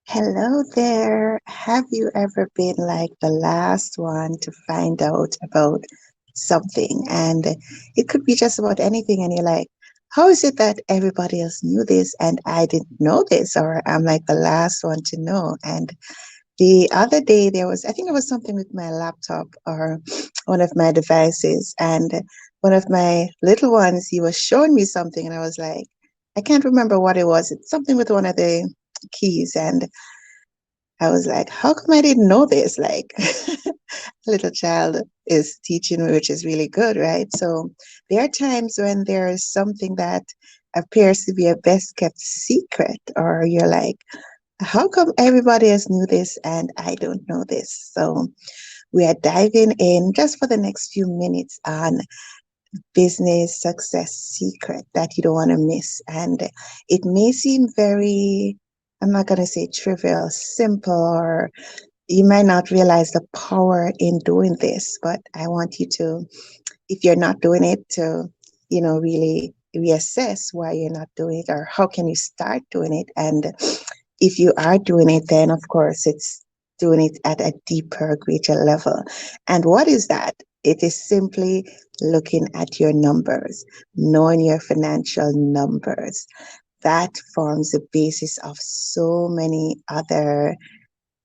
Hello there. Have you ever been like the last one to find out about something? And it could be just about anything. And you're like, how is it that everybody else knew this and I didn't know this? Or I'm like the last one to know. And the other day, I think it was something with my laptop or one of my devices. And one of my little ones, he was showing me something. And I was like, I can't remember what it was. It's something with one of the keys. And I was like, how come I didn't know this? Like, little child is teaching me, which is really good, right? So there are times when there is something that appears to be a best kept secret, or you're like, how come everybody else knew this and I don't know this? So we are diving in just for the next few minutes on business success secret that you don't want to miss. And it may seem very, I'm not going to say trivial, simple, or you might not realize the power in doing this, but I want you to, if you're not doing it, to, really reassess why you're not doing it or how can you start doing it. And if you are doing it, then of course it's doing it at a deeper, greater level. And what is that? It is simply looking at your numbers, knowing your financial numbers. That forms the basis of so many other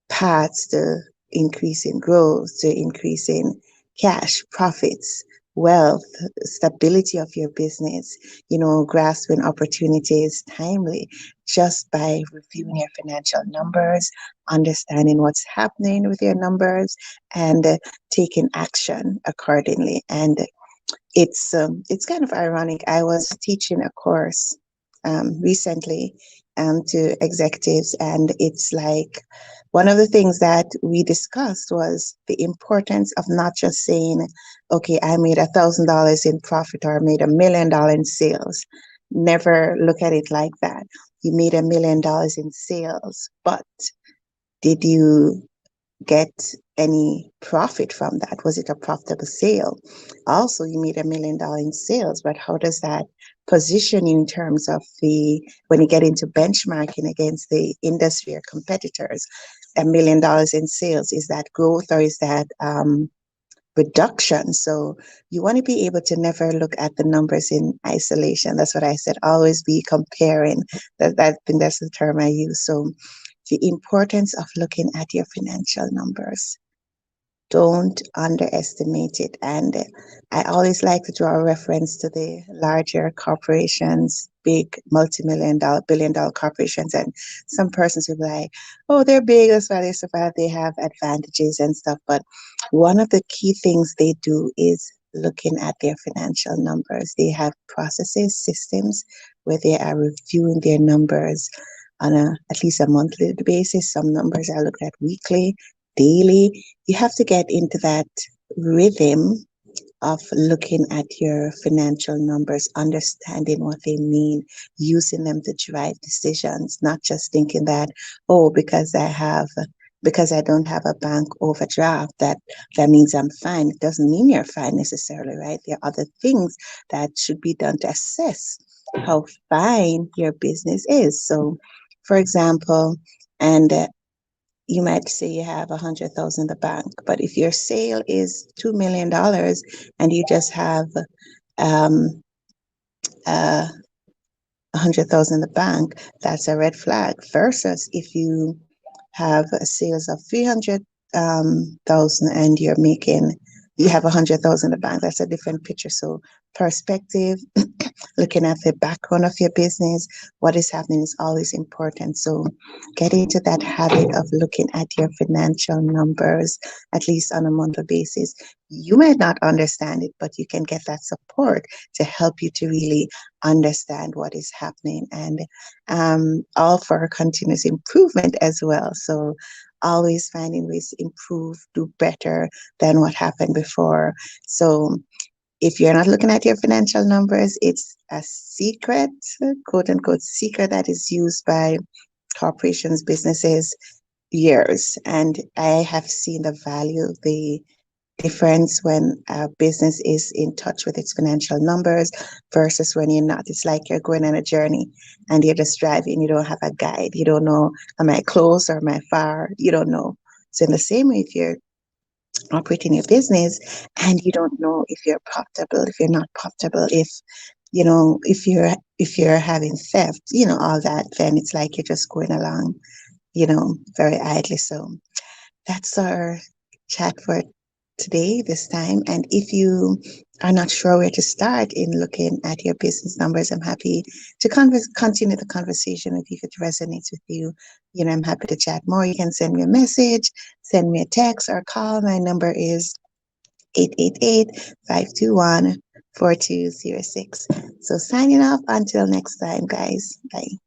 paths to increasing growth, to increasing cash, profits, wealth, stability of your business, grasping opportunities timely just by reviewing your financial numbers, understanding what's happening with your numbers, and taking action accordingly. And it's kind of ironic. I was teaching a course recently to executives, and it's like one of the things that we discussed was the importance of not just saying, "Okay, I made $1,000 in profit or I made $1 million in sales." Never look at it like that. You made $1 million in sales, but did you get any profit from that? Was it a profitable sale? Also, you made $1 million in sales, but how does that position you in terms of when you get into benchmarking against the industry or competitors? $1 million in sales, is that growth or is that reduction? So you want to be able to never look at the numbers in isolation. That's what I said. Always be comparing. I think that's the term I use. So the importance of looking at your financial numbers. Don't underestimate it. And I always like to draw a reference to the larger corporations, big multi-million dollar, billion dollar corporations. And some persons will be like, oh, they're big, that's why they survive, they have advantages and stuff. But one of the key things they do is looking at their financial numbers. They have processes, systems where they are reviewing their numbers on at least a monthly basis. Some numbers are looked at weekly, daily. You have to get into that rhythm of looking at your financial numbers, understanding what they mean, using them to drive decisions, not just thinking that, oh, because I don't have a bank overdraft, that means I'm fine. It doesn't mean you're fine necessarily, right? There are other things that should be done to assess how fine your business is. So, for example, and you might say you have 100,000 in the bank, but if your sale is $2 million and you just have um, 100,000 in the bank, that's a red flag. Versus if you have sales of 300,000 and you have 100,000 in the bank, that's a different picture. So perspective, looking at the background of your business, what is happening is always important. So get into that habit of looking at your financial numbers, at least on a monthly basis. You might not understand it, but you can get that support to help you to really understand what is happening, and all for continuous improvement as well. So always finding ways to improve, do better than what happened before. So if you're not looking at your financial numbers, it's a secret, quote unquote, secret that is used by corporations, businesses, years. And I have seen the value, the difference when a business is in touch with its financial numbers versus when you're not. It's like you're going on a journey and you're just driving. You don't have a guide. You don't know, am I close or am I far? You don't know. So in the same way, if you're operating your business and you don't know if you're profitable, if you're not profitable, if if you're having theft, all that, then it's like you're just going along, very idly. So that's our chat for today, this time. And if you are not sure where to start in looking at your business numbers, I'm happy to continue the conversation with you if it resonates with you. I'm happy to chat more. You can send me a message, send me a text, or call. My number is 888-521-4206. So signing off until next time, guys. Bye.